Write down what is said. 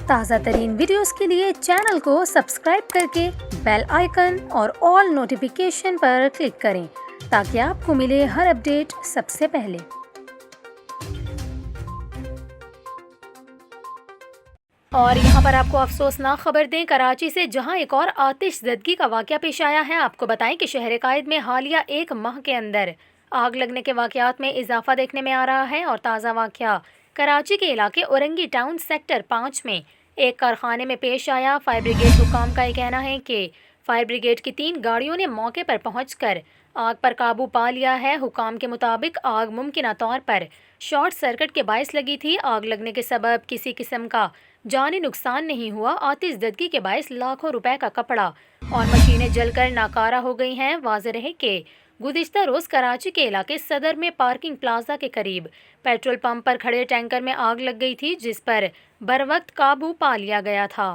تازہ ترین ویڈیوز کے لیے چینل کو سبسکرائب کر کے بیل آئیکن اور آل نوٹیفیکیشن پر کلک کریں تاکہ آپ کو ملے ہر اپڈیٹ سب سے پہلے۔ اور یہاں پر آپ کو افسوسناک خبر دیں، کراچی سے جہاں ایک اور آتش زدگی کا واقعہ پیش آیا ہے۔ آپ کو بتائیں کہ شہر قائد میں حالیہ ایک ماہ کے اندر آگ لگنے کے واقعات میں اضافہ دیکھنے میں آ رہا ہے، اور تازہ واقعہ کراچی کے علاقے اورنگی ٹاؤن سیکٹر 5 میں ایک کارخانے میں پیش آیا۔ فائر بریگیڈ حکام کا یہ کہنا ہے کہ فائر بریگیڈ کی 3 گاڑیوں نے موقع پر پہنچ کر آگ پر قابو پا لیا ہے۔ حکام کے مطابق آگ ممکنہ طور پر شارٹ سرکٹ کے باعث لگی تھی۔ آگ لگنے کے سبب کسی قسم کا جانی نقصان نہیں ہوا۔ آتش زدگی کے باعث لاکھوں روپے کا کپڑا اور مشینیں جل کر ناکارہ ہو گئی ہیں۔ واضح رہے کہ گزشتہ روز کراچی کے علاقے صدر میں پارکنگ پلازا کے قریب پیٹرول پمپ پر کھڑے ٹینکر میں آگ لگ گئی تھی، جس پر بروقت قابو پا لیا گیا تھا۔